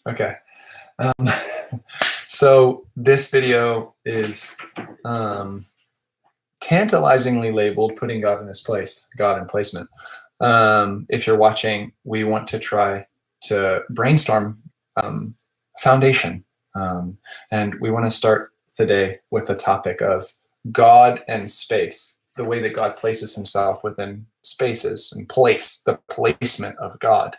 Okay. So this video is tantalizingly labeled "Putting God in His Place," God in placement. If you're watching, we want to try to brainstorm foundation, and we want to start today with the topic of God and space, the way that God places Himself within spaces and the placement of God.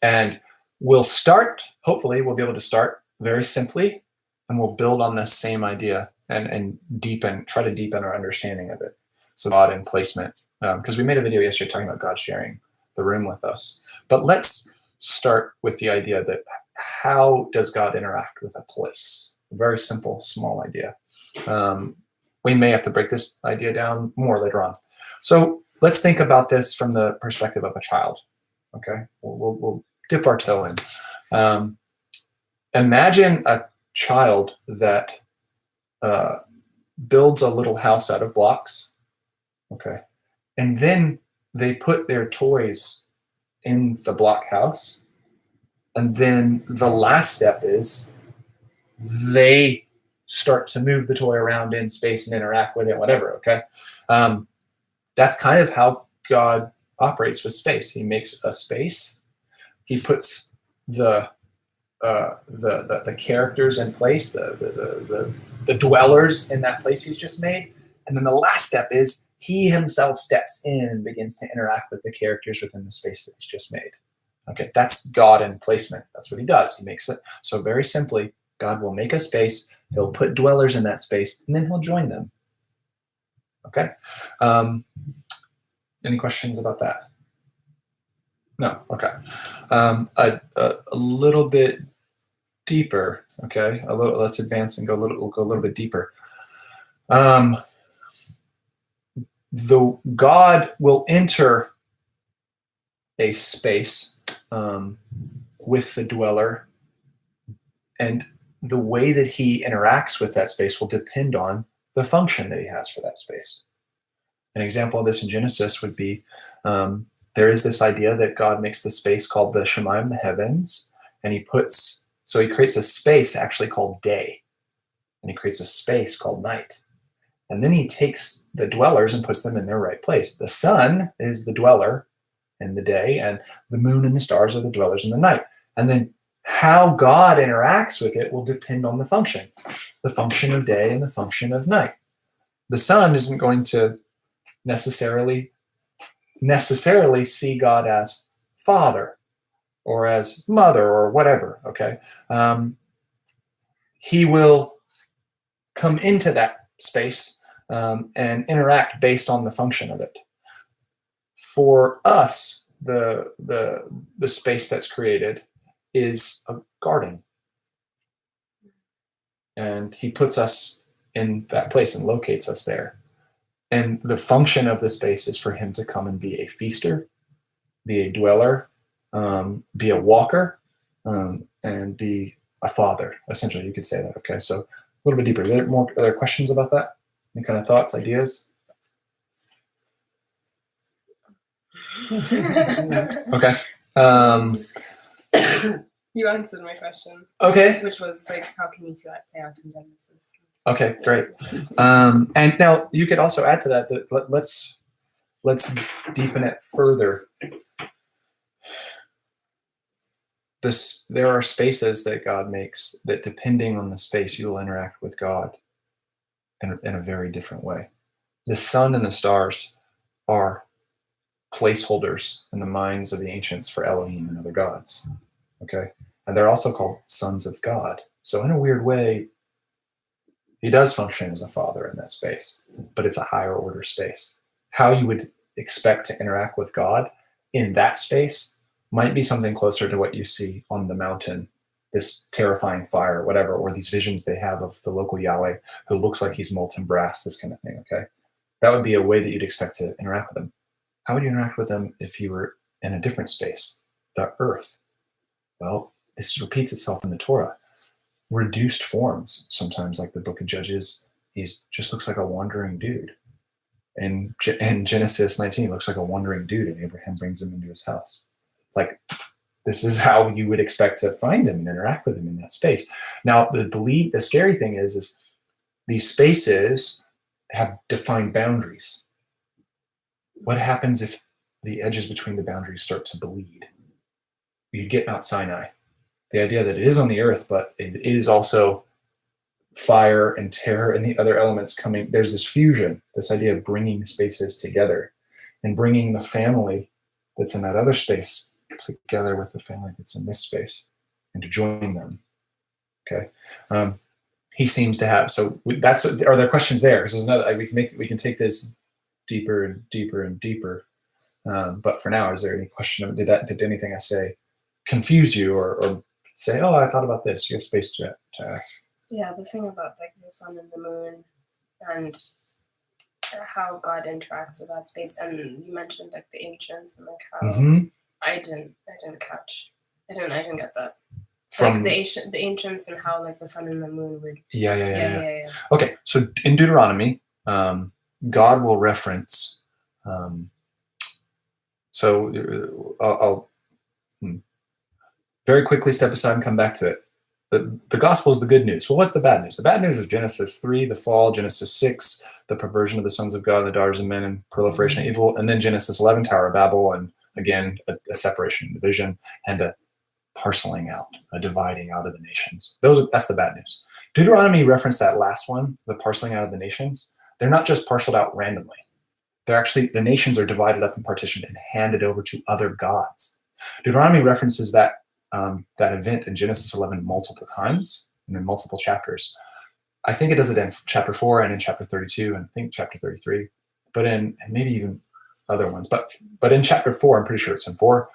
And we'll start, hopefully we'll be able to start very simply, and we'll build on this same idea and try to deepen our understanding of it. So God and placement, because we made a video yesterday talking about God sharing the room with us. But let's start with the idea that how does God interact with a place? A very simple, small idea. We may have to break this idea down more later on. So let's think about this from the perspective of a child. Okay, we'll dip our toe in. Imagine a child that builds a little house out of blocks. Okay, and then they put their toys in the block house, and then the last step is they start to move the toy around in space and interact with it, whatever. Okay, that's kind of how God operates with space. He makes a space. He puts the characters in place, the dwellers in that place He's just made, and then the last step is He Himself steps in and begins to interact with the characters within the space that He's just made. Okay, that's God in placement. That's what He does. He makes it. So very simply, God will make a space. He'll put dwellers in that space, and then He'll join them. Okay. Any questions about that? No. Okay. A little bit deeper. Okay. Let's advance and we'll go a little bit deeper. The God will enter a space with the dweller, and the way that He interacts with that space will depend on the function that He has for that space. An example of this in Genesis would be there is this idea that God makes the space called the Shemayim, the heavens, and He creates a space actually called day, and He creates a space called night. And then He takes the dwellers and puts them in their right place. The sun is the dweller in the day, and the moon and the stars are the dwellers in the night. And then how God interacts with it will depend on the function of day and the function of night. The sun isn't going to necessarily see God as Father or as Mother or whatever. Okay, He will come into that space and interact based on the function of it. For us, the space that's created is a garden, and He puts us in that place and locates us there. And the function of the space is for Him to come and be a feaster, be a dweller, be a walker, and be a father. Essentially, you could say that. Okay, so a little bit deeper. Are there other questions about that? Any kind of thoughts, ideas? Okay. You answered my question. Okay. Which was like, how can you see that play out in Genesis? Okay, great. And now you could also add to that let's deepen it further. There are spaces that God makes that, depending on the space, you will interact with God in a very different way. The sun and the stars are placeholders in the minds of the ancients for Elohim and other gods. Okay, and they're also called sons of God. So in a weird way, He does function as a father in that space, but it's a higher order space. How you would expect to interact with God in that space might be something closer to what you see on the mountain, this terrifying fire, whatever, or these visions they have of the local Yahweh who looks like he's molten brass, this kind of thing, okay? That would be a way that you'd expect to interact with him. How would you interact with him if you were in a different space, the earth? Well, this repeats itself in the Torah. Reduced forms, sometimes like the book of Judges, he just looks like a wandering dude. In Genesis 19, he looks like a wandering dude, and Abraham brings him into his house. Like, this is how you would expect to find them and interact with them in that space. Now, the scary thing is these spaces have defined boundaries. What happens if the edges between the boundaries start to bleed? You get Mount Sinai. The idea that it is on the earth, but it is also fire and terror and the other elements coming. There's this fusion, this idea of bringing spaces together and bringing the family that's in that other space together with the family that's in this space and to join them. Okay. He seems to have, so that's, are there questions there? Because there's another, we can take this deeper and deeper and deeper. But for now, is there any question? Did anything I say confuse you or say, oh, I thought about this? You have space to ask. Yeah, the thing about like the sun and the moon and how God interacts with that space, and you mentioned like the ancients and like how I didn't get that. From like the ancients and how like the sun and the moon would. Yeah. Okay, so in Deuteronomy, God will reference. I'll very quickly step aside and come back to it. The gospel is the good news. Well, what's the bad news? The bad news is Genesis 3, the fall, Genesis 6, the perversion of the sons of God and the daughters of men and proliferation of evil, and then Genesis 11, Tower of Babel, and again, a separation, division, and a parceling out, a dividing out of the nations. That's the bad news. Deuteronomy referenced that last one, the parceling out of the nations. They're not just parceled out randomly. They're actually, the nations are divided up and partitioned and handed over to other gods. Deuteronomy references that event in Genesis 11 multiple times and in multiple chapters. I think it does it in chapter 4 and in chapter 32 and I think chapter 33, but and maybe even other ones. But in chapter 4, I'm pretty sure it's in 4,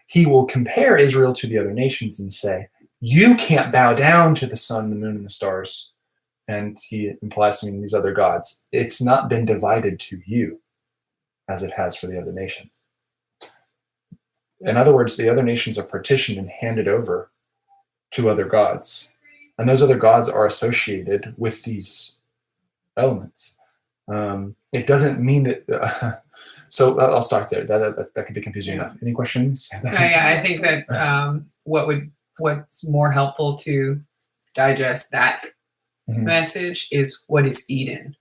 he will compare Israel to the other nations and say, you can't bow down to the sun, the moon, and the stars. And he implies to me these other gods. It's not been divided to you as it has for the other nations. In other words, the other nations are partitioned and handed over to other gods. And those other gods are associated with these elements. It doesn't mean that... so I'll start there. That could be confusing enough. Any questions? I think that what's more helpful to digest that message is what is Eden?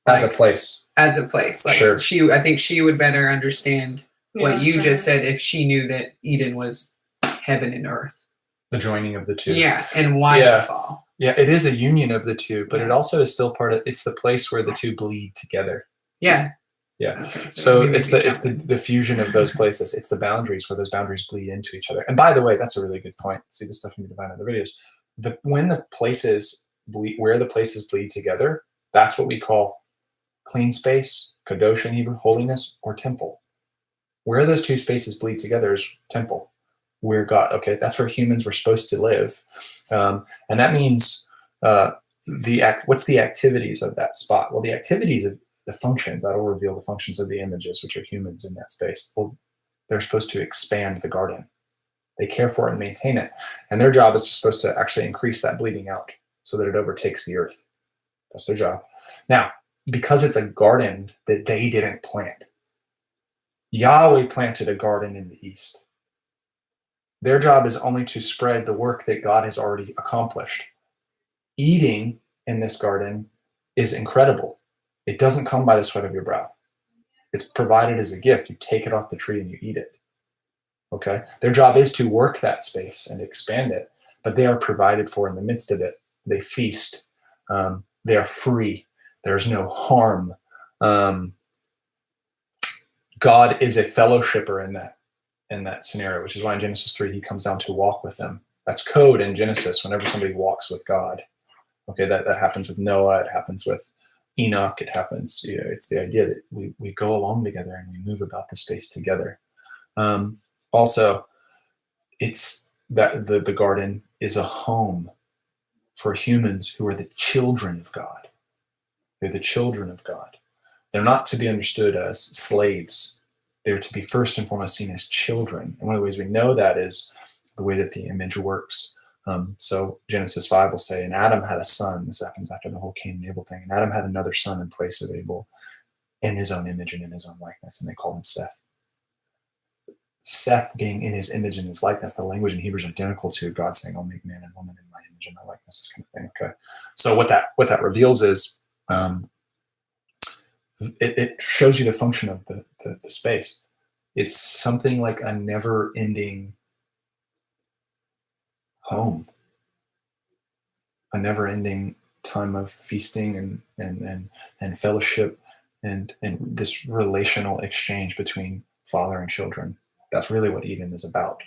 As a place. As a place. Like sure. I think she would better understand what you just said if she knew that Eden was heaven and earth. The joining of the two. Yeah, and why the fall. Yeah, it is a union of the two, but it also is still part of, it's the place where the two bleed together. Yeah. Yeah. Okay, so it's the fusion of those places. It's the boundaries where those boundaries bleed into each other. And by the way, that's a really good point. See this stuff in the Divine Other videos. When the places bleed, where the places bleed together, that's what we call clean space, kadosh in Hebrew, holiness, or temple. Where those two spaces bleed together is temple. Where God, okay, that's where humans were supposed to live. And that means what's the activities of that spot? Well, the activities of the function, that'll reveal the functions of the images, which are humans in that space. Well, they're supposed to expand the garden. They care for it and maintain it. And their job is supposed to actually increase that bleeding out so that it overtakes the earth. That's their job. Now, because it's a garden that they didn't plant, Yahweh planted a garden in the east. Their job is only to spread the work that God has already accomplished. Eating in this garden is incredible. It doesn't come by the sweat of your brow. It's provided as a gift. You take it off the tree and you eat it. Okay? Their job is to work that space and expand it, but they are provided for in the midst of it. They feast. They are free. There's no harm. God is a fellowshipper in that scenario, which is why in Genesis 3 he comes down to walk with them. That's code in Genesis whenever somebody walks with God. Okay, that happens with Noah, it happens with Enoch, it happens, it's the idea that we go along together and we move about the space together. Also, it's that the garden is a home for humans who are the children of God. They're the children of God. They're not to be understood as slaves. They're to be first and foremost seen as children. And one of the ways we know that is the way that the image works. So Genesis 5 will say, and Adam had a son. This happens after the whole Cain and Abel thing. And Adam had another son in place of Abel in his own image and in his own likeness. And they called him Seth. Seth being in his image and his likeness, the language in Hebrew is identical to God saying, "I'll make man and woman in my image and my likeness," this kind of thing. Okay, so what that reveals is it shows you the function of the space. It's something like a never-ending home, a never-ending time of feasting and fellowship and this relational exchange between father and children. That's really what Eden is about.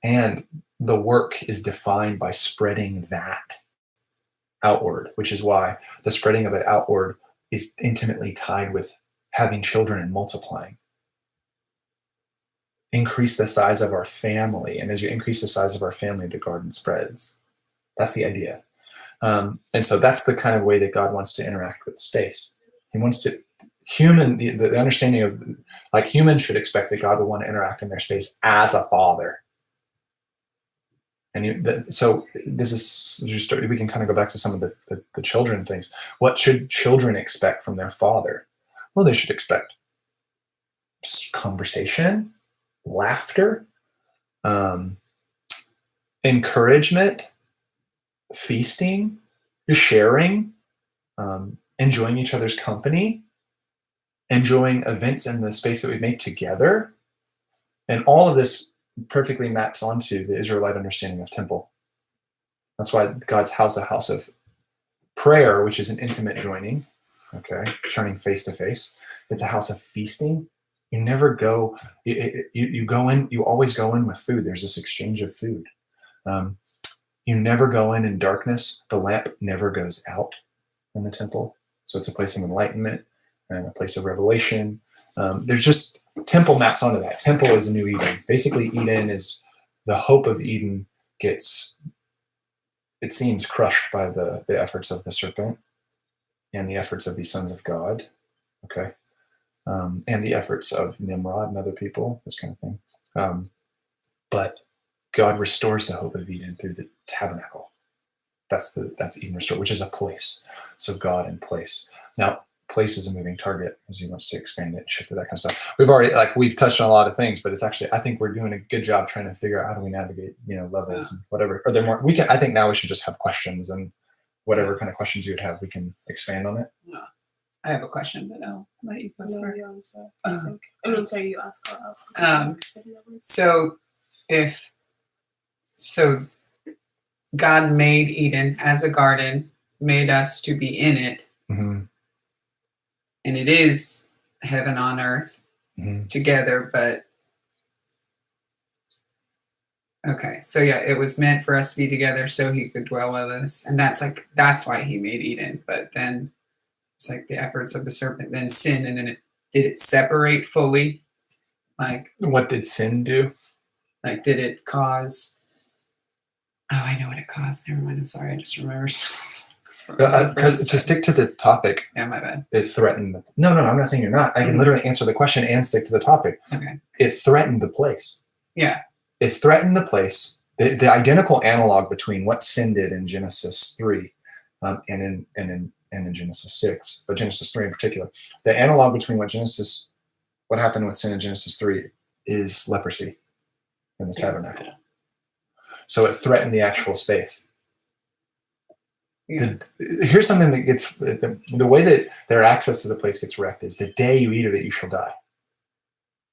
And the work is defined by spreading that outward, which is why the spreading of it outward is intimately tied with having children and multiplying. Increase the size of our family. And as you increase the size of our family, the garden spreads. That's the idea. And so that's the kind of way that God wants to interact with space. He wants to, the understanding of, like, humans should expect that God will want to interact in their space as a father. And so this is just, we can kind of go back to some of the children things. What should children expect from their father? Well, they should expect conversation, laughter, encouragement, feasting, sharing, enjoying each other's company, enjoying events in the space that we make together. And all of this perfectly maps onto the Israelite understanding of temple. That's why God's house is a house of prayer, which is an intimate joining, okay, turning face to face. It's a house of feasting. You never go, you go in, you always go in with food. There's this exchange of food. You never go in darkness. The lamp never goes out in the temple. So it's a place of enlightenment and a place of revelation. There's just, temple maps onto that. Temple is a new Eden. Basically, Eden is, the hope of Eden gets, it seems, crushed by the efforts of the serpent and the efforts of these sons of God, okay? And the efforts of Nimrod and other people, this kind of thing. But God restores the hope of Eden through the tabernacle. That's Eden restored, which is a place. So God in place. Now, place is a moving target as he wants to expand it and shift it, that kind of stuff. We've touched on a lot of things, but it's actually, I think we're doing a good job trying to figure out how do we navigate, levels and whatever. Are there more? I think now we should just have questions, and whatever kind of questions you would have, we can expand on it. Yeah. I have a question, but I'll let you go first. You answer, I think. Sorry, you ask. I'll So God made Eden as a garden, made us to be in it. Mm-hmm. And it is heaven on earth together, but okay. So yeah, it was meant for us to be together so he could dwell with us. And that's why he made Eden. But then it's like the efforts of the serpent, then sin, and then did it separate fully? Like, what did sin do? Like, did it cause, I know what it caused. Never mind. I'm sorry. I just remembered. Because to stick to the topic, yeah, my bad. It threatened. No, I'm not saying you're not. I can literally answer the question and stick to the topic. Okay. It threatened the place. Yeah. It threatened the place. The identical analog between what sin did in Genesis 3 and in Genesis 6, but Genesis 3 in particular, the analog between what happened with sin in Genesis 3 is leprosy in the tabernacle. So it threatened the actual space. Yeah. Here's something that gets, the way that their access to the place gets wrecked is the day you eat of it, you shall die.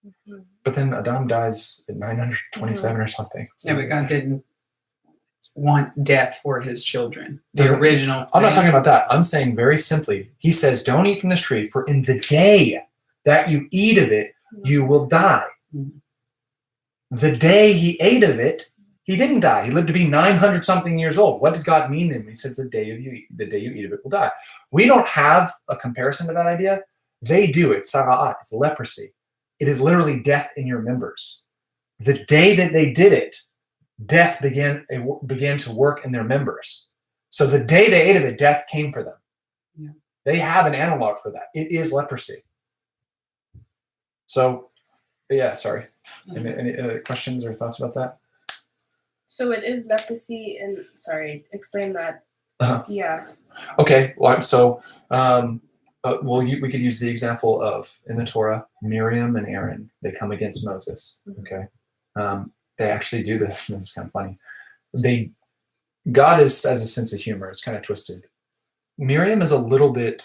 Mm-hmm. But then Adam dies at 927 or something. Yeah, but God didn't want death for his children. The original plan. I'm not talking about that. I'm saying very simply, he says, don't eat from this tree, for in the day that you eat of it, you will die. Mm-hmm. The day he ate of it, he didn't die. He lived to be 900 something years old. What did God mean to him? He says, the day you eat of it will die. We don't have a comparison to that idea. They do. It's sara'at. It's leprosy. It is literally death in your members. The day that they did it, death began to work in their members. So the day they ate of it, death came for them. Yeah. They have an analog for that. It is leprosy. So, yeah, sorry. Any other questions or thoughts about that? So it is leprosy, and sorry, explain that. Uh-huh. Yeah. Okay. Well, so we could use the example of in the Torah, Miriam and Aaron. They come against Moses. Okay. They actually do this. This is kind of funny. God has a sense of humor. It's kind of twisted. Miriam is a little bit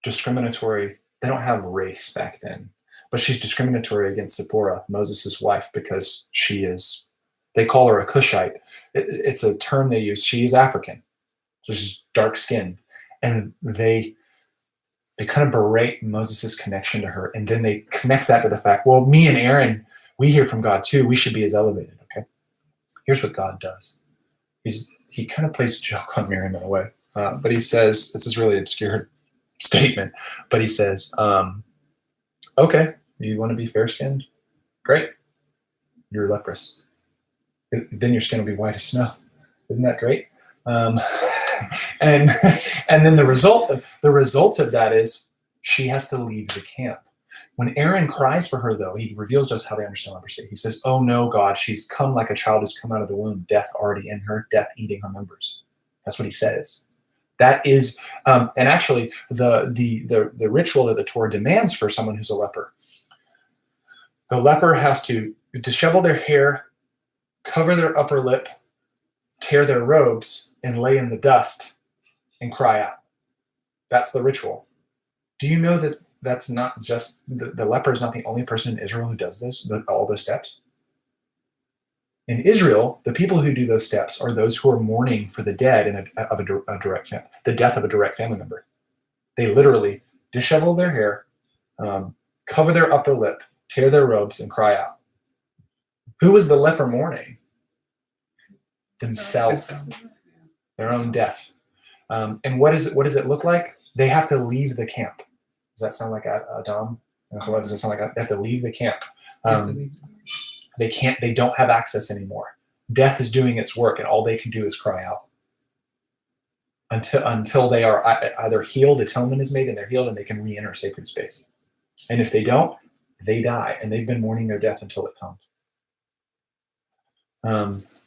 discriminatory. They don't have race back then, but she's discriminatory against Zipporah, Moses' wife, because they call her a Cushite. It's a term they use. She is African. So she's dark skinned. And they kind of berate Moses' connection to her. And then they connect that to the fact, well, me and Aaron, we hear from God too. We should be as elevated. Okay. Here's what God does. He kind of plays a joke on Miriam in a way. But he says, this is really obscure statement, but he says, okay, you want to be fair skinned? Great. You're leprous. Then your skin will be white as snow. Isn't that great? And then the result of that is she has to leave the camp. When Aaron cries for her, though, he reveals to us how to understand leprosy. He says, oh no, God, she's come like a child who's come out of the womb, death already in her, death eating her members. That's what he says. That is, and actually the ritual that the Torah demands for someone who's a leper. The leper has to dishevel their hair, cover their upper lip, tear their robes, and lay in the dust and cry out. That's the ritual. Do you know that that's not just, the leper is not the only person in Israel who does all those steps? In Israel, the people who do those steps are those who are mourning for the dead the death of a direct family member. They literally dishevel their hair, cover their upper lip, tear their robes, and cry out. Who is the leper mourning? Themselves, their own death. And what does it look like? They have to leave the camp. Does that sound like Adam? Does that sound like they have to leave the camp? They don't have access anymore. Death is doing its work, and all they can do is cry out until they are either healed, atonement is made, and they're healed, and they can re-enter sacred space. And if they don't, they die, and they've been mourning their death until it comes.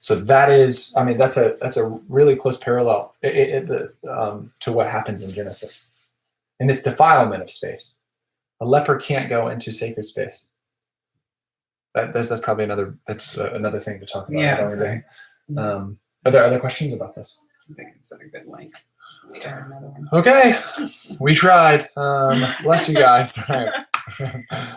So that is, that's a really close parallel to what happens in Genesis, and it's defilement of space. A leper can't go into sacred space. That's probably another thing to talk about. Yeah. Are there other questions about this? I think it's a good link. Let's start another one. Okay, we tried. Bless you guys. All right.